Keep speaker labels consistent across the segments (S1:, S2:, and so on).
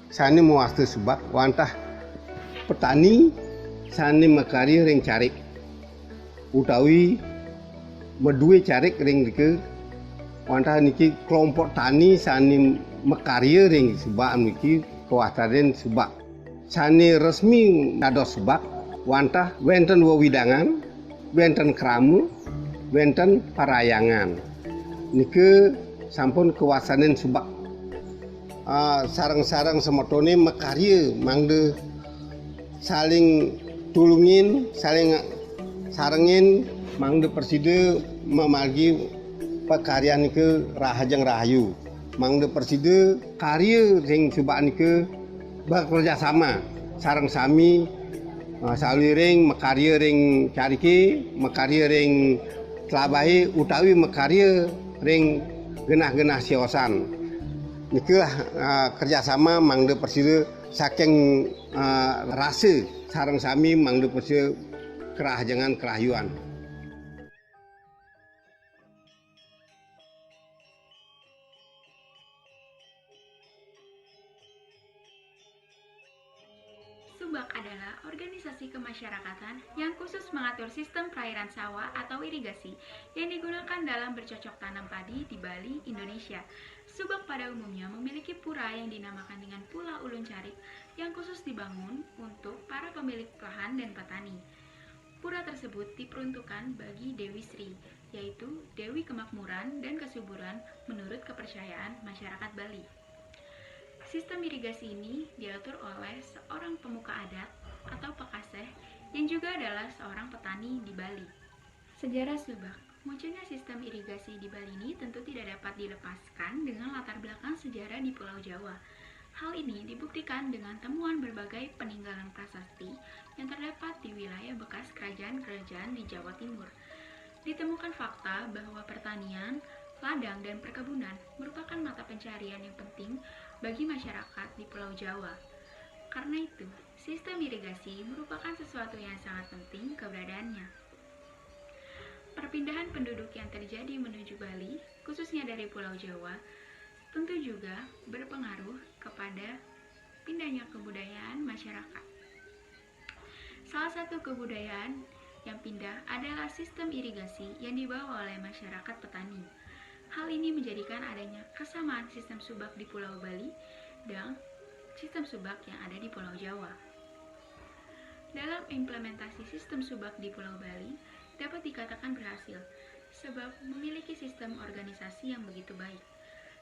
S1: sani muaste subak wantah petani sani makari ring carik utawi medue carik ring dike wantah niki kelompok tani sani makari ring subak niki kawasaden subak sani resmi dados subak wantah wenten wewidangan wenten kramu wenten parayangan nike sampun kawasaden subak sarang-sarang semotone makarya mangde saling tulungin saling sarengin mangde persida memargi pakaryan nike rahajeng rahayu mangde persida karya ring subak nike bekerja sama sareng sami saliring makarya ring cariki makarya ring telabahi utawi makarya ring genah-genah siosan nikulah kerjasama mangde persida saking rasa sareng sami mangde persida kerahajengan kerahyuan.
S2: Subak adalah organisasi kemasyarakatan yang khusus mengatur sistem perairan sawah atau irigasi yang digunakan dalam bercocok tanam padi di Bali, Indonesia. Subak pada umumnya memiliki pura yang dinamakan dengan Pula Ulun Carik yang khusus dibangun untuk para pemilik lahan dan petani. Pura tersebut diperuntukkan bagi Dewi Sri, yaitu Dewi Kemakmuran dan Kesuburan menurut kepercayaan masyarakat Bali. Sistem irigasi ini diatur oleh seorang pemuka adat atau Pakaseh yang juga adalah seorang petani di Bali. Sejarah Subak. Munculnya sistem irigasi di Bali ini tentu tidak dapat dilepaskan dengan latar belakang sejarah di Pulau Jawa. Hal ini dibuktikan dengan temuan berbagai peninggalan prasasti yang terdapat di wilayah bekas kerajaan-kerajaan di Jawa Timur. Ditemukan fakta bahwa pertanian, ladang, dan perkebunan merupakan mata pencarian yang penting bagi masyarakat di Pulau Jawa. Karena itu, sistem irigasi merupakan sesuatu yang sangat penting keberadaannya. Perpindahan penduduk yang terjadi menuju Bali, khususnya dari Pulau Jawa, tentu juga berpengaruh kepada pindahnya kebudayaan masyarakat. Salah satu kebudayaan yang pindah adalah sistem irigasi yang dibawa oleh masyarakat petani. Hal ini menjadikan adanya kesamaan sistem subak di Pulau Bali dan sistem subak yang ada di Pulau Jawa. Dalam implementasi sistem subak di Pulau Bali dapat dikatakan berhasil sebab memiliki sistem organisasi yang begitu baik.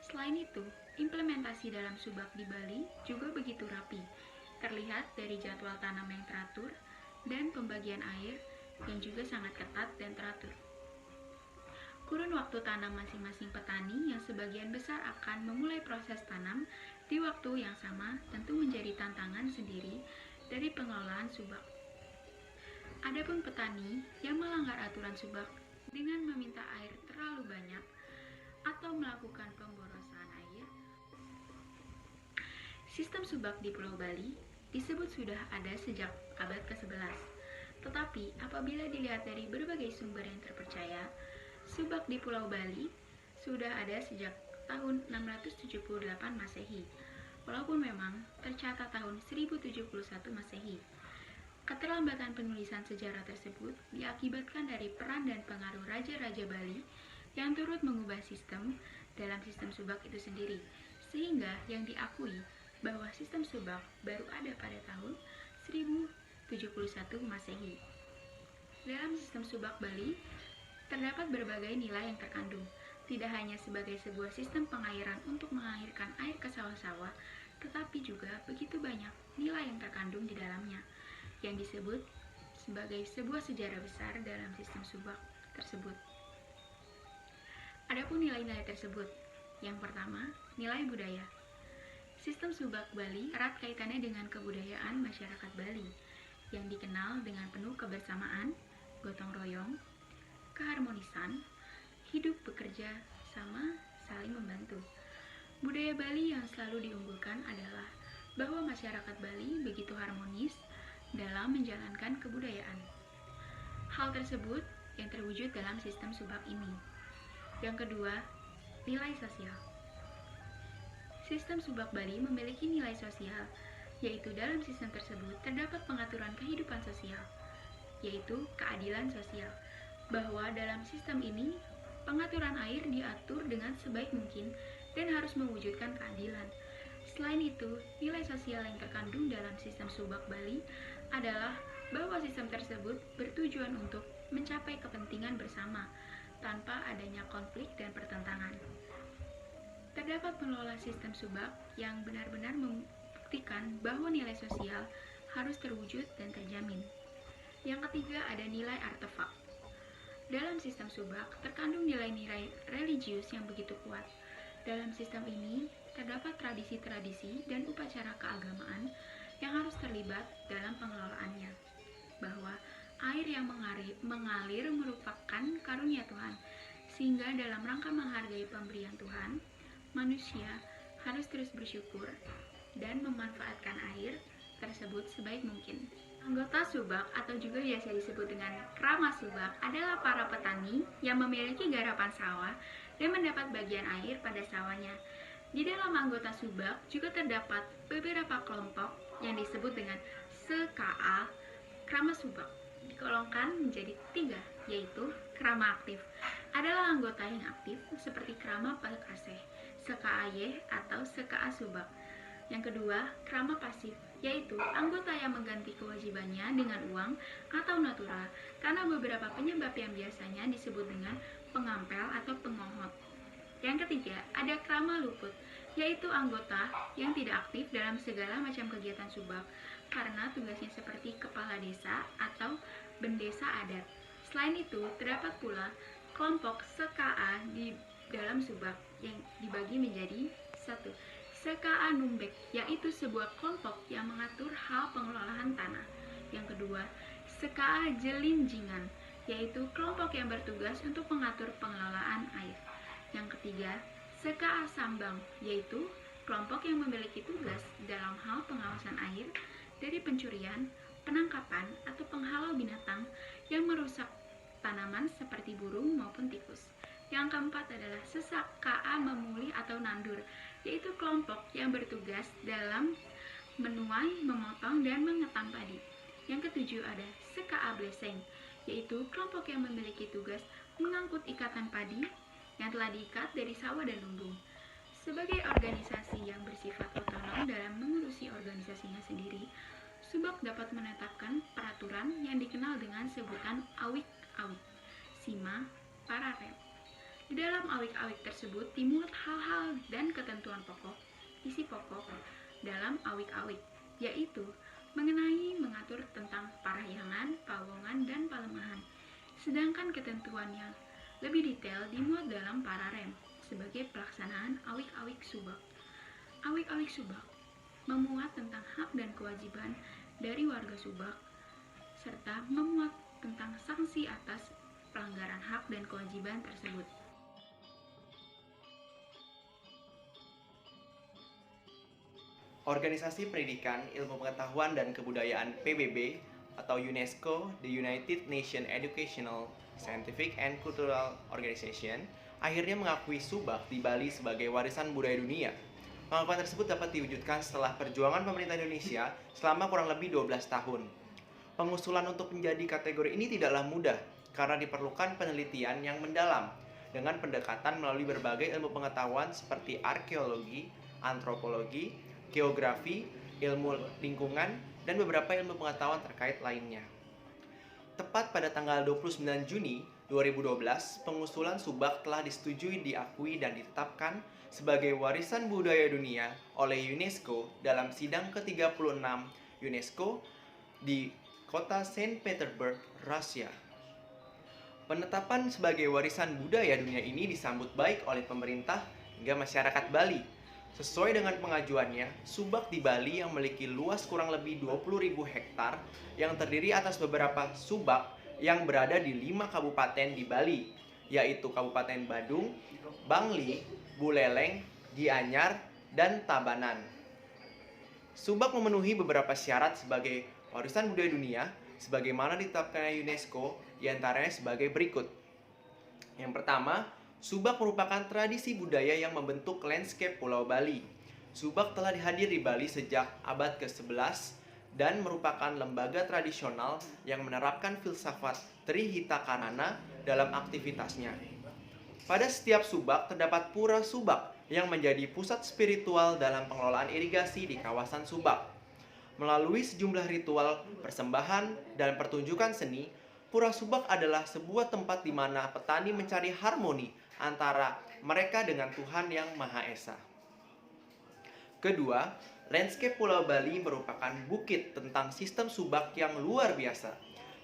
S2: Selain itu, implementasi dalam subak di Bali juga begitu rapi, terlihat dari jadwal tanam yang teratur dan pembagian air yang juga sangat ketat dan teratur. Kurun waktu tanam masing-masing petani yang sebagian besar akan memulai proses tanam di waktu yang sama tentu menjadi tantangan sendiri dari pengelolaan subak. Adapun petani yang melanggar aturan subak dengan meminta air terlalu banyak atau melakukan pemborosan air, sistem subak di Pulau Bali disebut sudah ada sejak abad ke-11. Tetapi apabila dilihat dari berbagai sumber yang terpercaya, subak di Pulau Bali sudah ada sejak tahun 678 Masehi, walaupun memang tercatat tahun 1071 Masehi. Keterlambatan penulisan sejarah tersebut diakibatkan dari peran dan pengaruh raja-raja Bali yang turut mengubah sistem dalam sistem subak itu sendiri, sehingga yang diakui bahwa sistem subak baru ada pada tahun 1071 Masehi. Dalam sistem subak Bali, terdapat berbagai nilai yang terkandung, tidak hanya sebagai sebuah sistem pengairan untuk mengalirkan air ke sawah-sawah, tetapi juga begitu banyak nilai yang terkandung di dalamnya, yang disebut sebagai sebuah sejarah besar dalam sistem subak tersebut. Adapun nilai-nilai tersebut, yang pertama, nilai budaya. Sistem subak Bali erat kaitannya dengan kebudayaan masyarakat Bali, yang dikenal dengan penuh kebersamaan, gotong royong, keharmonisan, hidup bekerja sama, saling membantu. Budaya Bali yang selalu diunggulkan adalah bahwa masyarakat Bali begitu harmonis dalam menjalankan kebudayaan. Hal tersebut yang terwujud dalam sistem subak ini. Yang kedua, nilai sosial. Sistem Subak Bali memiliki nilai sosial, yaitu dalam sistem tersebut terdapat pengaturan kehidupan sosial, yaitu keadilan sosial, bahwa dalam sistem ini pengaturan air diatur dengan sebaik mungkin dan harus mewujudkan keadilan. Selain itu, nilai sosial yang terkandung dalam sistem Subak Bali adalah bahwa sistem tersebut bertujuan untuk mencapai kepentingan bersama tanpa adanya konflik dan pertentangan. Terdapat pengelola sistem Subak yang benar-benar membuktikan bahwa nilai sosial harus terwujud dan terjamin. Yang ketiga, ada nilai artefak. Dalam sistem Subak terkandung nilai-nilai religius yang begitu kuat. Dalam sistem ini terdapat tradisi-tradisi dan upacara keagamaan yang harus terlibat dalam pengelolaannya. Bahwa air yang mengalir merupakan karunia Tuhan, sehingga dalam rangka menghargai pemberian Tuhan, manusia harus terus bersyukur dan memanfaatkan air tersebut sebaik mungkin. Anggota Subak atau juga biasa disebut dengan Krama Subak adalah para petani yang memiliki garapan sawah dan mendapat bagian air pada sawahnya. Di dalam anggota Subak juga terdapat beberapa kelompok yang disebut dengan SKA Krama Subak. Digolongkan menjadi 3, yaitu Krama Aktif adalah anggota yang aktif seperti Krama Pakaseh, SKAY atau SKA Subak. Yang kedua, Krama Pasif, yaitu anggota yang mengganti kewajibannya dengan uang atau natura karena beberapa penyebab yang biasanya disebut dengan pengampel atau pengohot. Yang ketiga, ada Krama Luput, yaitu anggota yang tidak aktif dalam segala macam kegiatan Subak karena tugasnya seperti kepala desa atau bendesa adat. Selain itu, terdapat pula kelompok SKA di dalam Subak yang dibagi menjadi 1. SKA Numbek, yaitu sebuah kelompok yang mengatur hal pengelolaan tanah. Yang kedua, SKA Jelinjingan, yaitu kelompok yang bertugas untuk mengatur pengelolaan air. Yang ketiga, SKA Sambang, yaitu kelompok yang memiliki tugas dalam hal pengawasan air dari pencurian, penangkapan, atau penghalau binatang yang merusak tanaman seperti burung maupun tikus. Yang keempat adalah SKA Memulih atau Nandur, yaitu kelompok yang bertugas dalam menuai, memotong, dan mengetam padi. Yang ketujuh ada SKA Bleseng, yaitu kelompok yang memiliki tugas mengangkut ikatan padi yang telah diikat dari sawah dan lumbung. Sebagai organisasi yang bersifat otonom dalam mengurusi organisasinya sendiri, Subak dapat menetapkan peraturan yang dikenal dengan sebutan awik-awik, sima, pararem. Di dalam awik-awik tersebut dimuat hal-hal dan ketentuan pokok, isi pokok dalam awik-awik, yaitu mengenai mengatur tentang parahyangan, pawongan, dan palemahan. Sedangkan ketentuan yang lebih detail dimuat dalam pararem sebagai pelaksanaan awik-awik Subak. Awik-awik Subak memuat tentang hak dan kewajiban dari warga Subak, serta memuat tentang sanksi atas pelanggaran hak dan kewajiban tersebut.
S3: Organisasi Pendidikan, Ilmu Pengetahuan dan Kebudayaan PBB atau UNESCO, the United Nations Educational, Scientific and Cultural Organization, akhirnya mengakui Subak di Bali sebagai warisan budaya dunia. Pengakuan tersebut dapat diwujudkan setelah perjuangan pemerintah Indonesia selama kurang lebih 12 tahun. Pengusulan untuk menjadi kategori ini tidaklah mudah karena diperlukan penelitian yang mendalam dengan pendekatan melalui berbagai ilmu pengetahuan seperti arkeologi, antropologi, geografi, ilmu lingkungan, dan beberapa ilmu pengetahuan terkait lainnya. Tepat pada tanggal 29 Juni 2012, pengusulan Subak telah disetujui, diakui, dan ditetapkan sebagai warisan budaya dunia oleh UNESCO dalam sidang ke-36 UNESCO di kota Saint Petersburg, Rusia. Penetapan sebagai warisan budaya dunia ini disambut baik oleh pemerintah hingga masyarakat Bali. Sesuai dengan pengajuannya, Subak di Bali yang memiliki luas kurang lebih 20.000 hektar yang terdiri atas beberapa subak yang berada di 5 kabupaten di Bali, yaitu Kabupaten Badung, Bangli, Buleleng, Gianyar, dan Tabanan. Subak memenuhi beberapa syarat sebagai warisan budaya dunia sebagaimana ditetapkan UNESCO, diantaranya sebagai berikut. Yang pertama, Subak merupakan tradisi budaya yang membentuk landscape Pulau Bali. Subak telah hadir di Bali sejak abad ke-11 dan merupakan lembaga tradisional yang menerapkan filsafat Trihita Karana dalam aktivitasnya. Pada setiap subak terdapat pura subak yang menjadi pusat spiritual dalam pengelolaan irigasi di kawasan subak. Melalui sejumlah ritual, persembahan, dan pertunjukan seni, pura subak adalah sebuah tempat di mana petani mencari harmoni antara mereka dengan Tuhan Yang Maha Esa. Kedua, landscape Pulau Bali merupakan bukit tentang sistem subak yang luar biasa.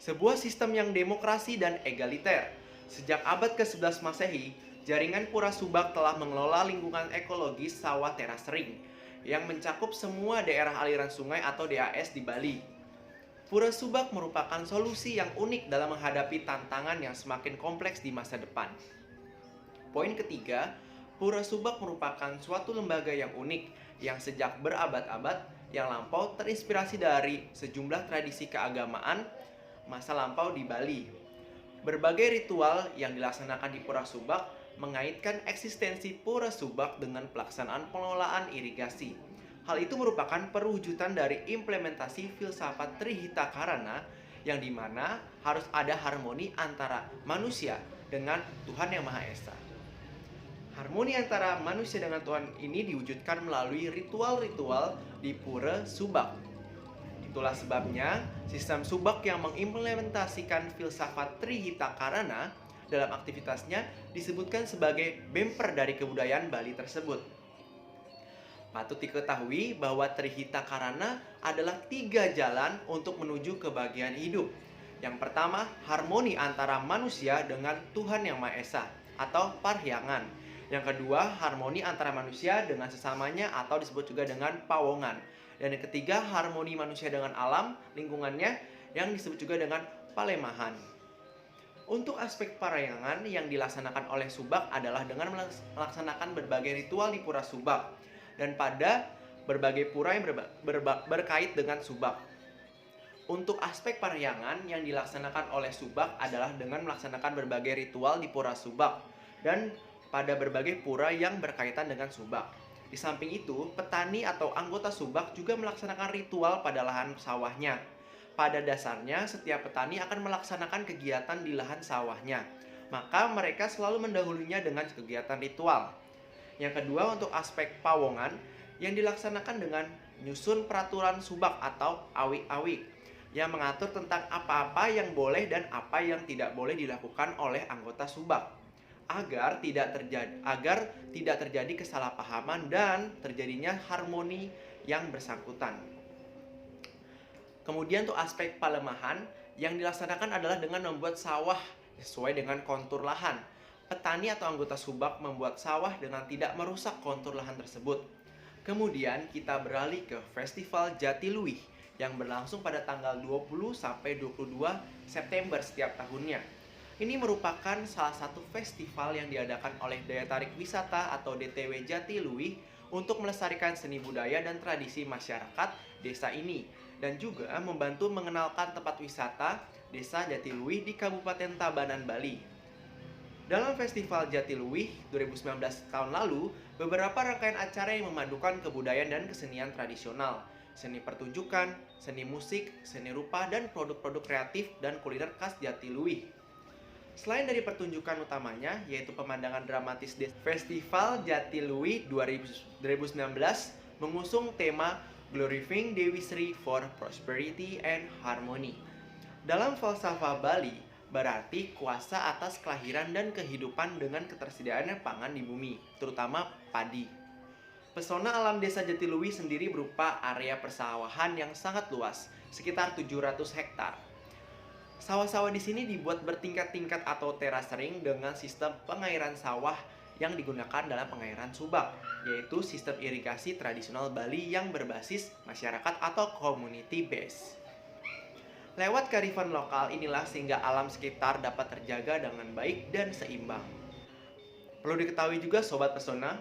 S3: Sebuah sistem yang demokrasi dan egaliter. Sejak abad ke-11 Masehi, jaringan Pura Subak telah mengelola lingkungan ekologis sawah teras ring yang mencakup semua daerah aliran sungai atau DAS di Bali. Pura Subak merupakan solusi yang unik dalam menghadapi tantangan yang semakin kompleks di masa depan. Poin ketiga, Pura Subak merupakan suatu lembaga yang unik yang sejak berabad-abad yang lampau terinspirasi dari sejumlah tradisi keagamaan masa lampau di Bali. Berbagai ritual yang dilaksanakan di Pura Subak mengaitkan eksistensi Pura Subak dengan pelaksanaan pengelolaan irigasi. Hal itu merupakan perwujudan dari implementasi filsafat Trihita Karana yang dimana harus ada harmoni antara manusia dengan Tuhan Yang Maha Esa. Harmoni antara manusia dengan Tuhan ini diwujudkan melalui ritual-ritual di Pura Subak. Itulah sebabnya sistem Subak yang mengimplementasikan filsafat Trihita Karana dalam aktivitasnya disebutkan sebagai bemper dari kebudayaan Bali tersebut. Patut diketahui bahwa Trihita Karana adalah 3 jalan untuk menuju kebahagiaan hidup. Yang pertama, harmoni antara manusia dengan Tuhan Yang Maha Esa atau parhyangan. Yang kedua, harmoni antara manusia dengan sesamanya atau disebut juga dengan pawongan. Dan yang ketiga, harmoni manusia dengan alam, lingkungannya yang disebut juga dengan palemahan. Untuk aspek parahyangan yang dilaksanakan oleh Subak adalah dengan melaksanakan berbagai ritual di Pura Subak dan pada berbagai pura yang berkait dengan Subak. Untuk aspek parahyangan yang dilaksanakan oleh Subak adalah dengan melaksanakan berbagai ritual di Pura Subak dan pada berbagai pura yang berkaitan dengan Subak. Di samping itu, petani atau anggota Subak juga melaksanakan ritual pada lahan sawahnya. Pada dasarnya, setiap petani akan melaksanakan kegiatan di lahan sawahnya. Maka mereka selalu mendahulunya dengan kegiatan ritual. Yang kedua, untuk aspek pawongan yang dilaksanakan dengan nyusun peraturan Subak atau awik-awik yang mengatur tentang apa-apa yang boleh dan apa yang tidak boleh dilakukan oleh anggota Subak agar tidak terjadi kesalahpahaman dan terjadinya harmoni yang bersangkutan. Kemudian untuk aspek palemahan yang dilaksanakan adalah dengan membuat sawah sesuai dengan kontur lahan. Petani atau anggota Subak membuat sawah dengan tidak merusak kontur lahan tersebut. Kemudian kita beralih ke Festival Jatiluwih yang berlangsung pada tanggal 20 sampai 22 September setiap tahunnya. Ini merupakan salah satu festival yang diadakan oleh Daya Tarik Wisata atau DTW Jatiluwih untuk melestarikan seni budaya dan tradisi masyarakat desa ini dan juga membantu mengenalkan tempat wisata Desa Jatiluwih di Kabupaten Tabanan, Bali. Dalam Festival Jatiluwih 2019 tahun lalu, beberapa rangkaian acara yang memadukan kebudayaan dan kesenian tradisional, seni pertunjukan, seni musik, seni rupa, dan produk-produk kreatif dan kuliner khas Jatiluwih. Selain dari pertunjukan utamanya, yaitu pemandangan dramatis Festival Jatiluwih 2019 mengusung tema Glorifying Dewi Sri for Prosperity and Harmony. Dalam falsafah Bali, berarti kuasa atas kelahiran dan kehidupan dengan ketersediaan pangan di bumi, terutama padi. Pesona alam desa Jatiluwih sendiri berupa area persawahan yang sangat luas, sekitar 700 hektar. Sawah-sawah di sini dibuat bertingkat-tingkat atau teras ring dengan sistem pengairan sawah yang digunakan dalam pengairan Subak, yaitu sistem irigasi tradisional Bali yang berbasis masyarakat atau community base. Lewat kearifan lokal inilah sehingga alam sekitar dapat terjaga dengan baik dan seimbang. Perlu diketahui juga Sobat Pesona,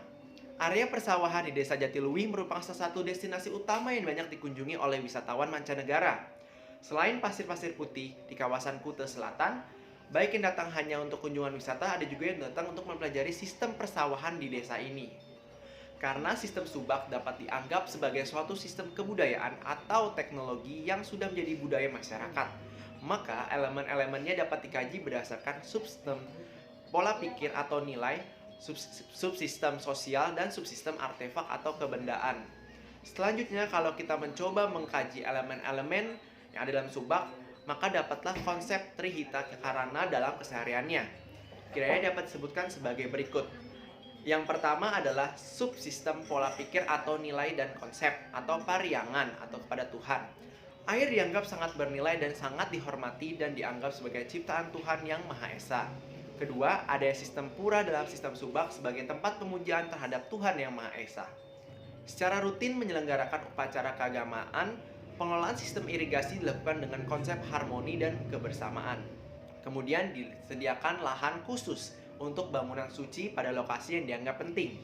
S3: area persawahan di Desa Jatiluwih merupakan salah satu destinasi utama yang banyak dikunjungi oleh wisatawan mancanegara. Selain pasir-pasir putih di kawasan Kuta Selatan, baik yang datang hanya untuk kunjungan wisata, ada juga yang datang untuk mempelajari sistem persawahan di desa ini. Karena sistem subak dapat dianggap sebagai suatu sistem kebudayaan atau teknologi yang sudah menjadi budaya masyarakat, maka elemen-elemennya dapat dikaji berdasarkan subsistem pola pikir atau nilai, subsistem sosial, dan subsistem artefak atau kebendaan. Selanjutnya, kalau kita mencoba mengkaji elemen-elemen yang ada dalam subak, maka dapatlah konsep Trihita Karana dalam kesehariannya. Kiranya dapat disebutkan sebagai berikut. Yang pertama adalah subsistem pola pikir atau nilai dan konsep atau pariangan atau kepada Tuhan. Air dianggap sangat bernilai dan sangat dihormati dan dianggap sebagai ciptaan Tuhan yang Maha Esa. Kedua, ada sistem pura dalam sistem subak sebagai tempat pemujaan terhadap Tuhan yang Maha Esa. Secara rutin menyelenggarakan upacara keagamaan, pengelolaan sistem irigasi dilakukan dengan konsep harmoni dan kebersamaan. Kemudian disediakan lahan khusus untuk bangunan suci pada lokasi yang dianggap penting.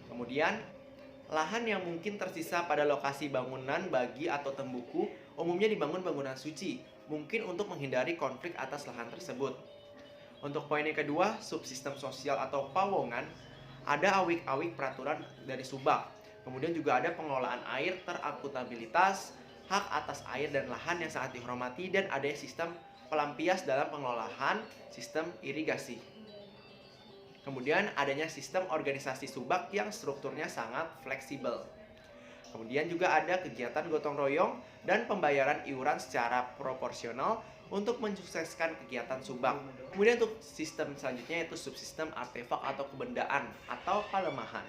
S3: Kemudian, lahan yang mungkin tersisa pada lokasi bangunan bagi atau tembuku umumnya dibangun bangunan suci, mungkin untuk menghindari konflik atas lahan tersebut. Untuk poin yang kedua, subsistem sosial atau pawongan, ada awik-awik peraturan dari subak. Kemudian juga ada pengelolaan air terakuntabilitas, hak atas air dan lahan yang sangat dihormati, dan ada sistem pelampias dalam pengelolaan sistem irigasi. Kemudian adanya sistem organisasi subak yang strukturnya sangat fleksibel. Kemudian juga ada kegiatan gotong royong dan pembayaran iuran secara proporsional untuk mensukseskan kegiatan subak. Kemudian untuk sistem selanjutnya yaitu subsistem artefak atau kebendaan atau palemahan.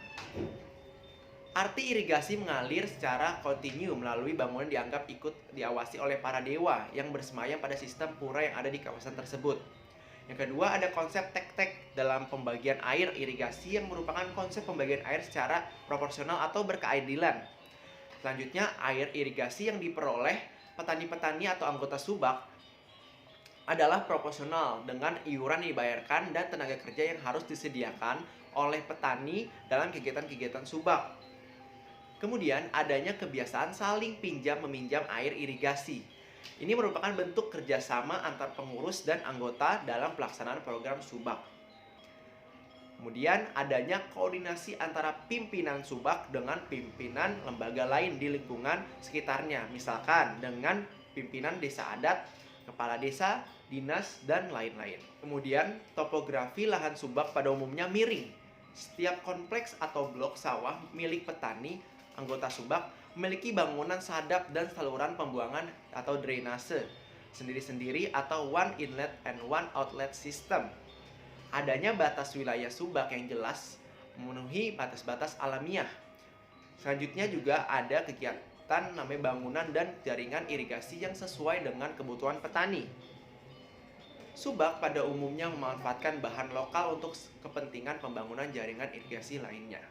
S3: Arti irigasi mengalir secara kontinu melalui bangunan dianggap ikut diawasi oleh para dewa yang bersemayam pada sistem pura yang ada di kawasan tersebut. Yang kedua, ada konsep tek-tek dalam pembagian air irigasi yang merupakan konsep pembagian air secara proporsional atau berkeadilan. Selanjutnya, air irigasi yang diperoleh petani-petani atau anggota subak adalah proporsional dengan iuran yang dibayarkan dan tenaga kerja yang harus disediakan oleh petani dalam kegiatan-kegiatan subak. Kemudian adanya kebiasaan saling pinjam-meminjam air irigasi. Ini merupakan bentuk kerjasama antar pengurus dan anggota dalam pelaksanaan program subak. Kemudian adanya koordinasi antara pimpinan subak dengan pimpinan lembaga lain di lingkungan sekitarnya, misalkan dengan pimpinan desa adat, kepala desa, dinas, dan lain-lain. Kemudian topografi lahan subak pada umumnya miring. Setiap kompleks atau blok sawah milik petani anggota subak memiliki bangunan sadap dan saluran pembuangan atau drainase sendiri-sendiri atau one inlet and one outlet system. Adanya batas wilayah subak yang jelas memenuhi batas-batas alamiah. Selanjutnya juga ada kegiatan namanya bangunan dan jaringan irigasi yang sesuai dengan kebutuhan petani. Subak pada umumnya memanfaatkan bahan lokal untuk kepentingan pembangunan jaringan irigasi lainnya.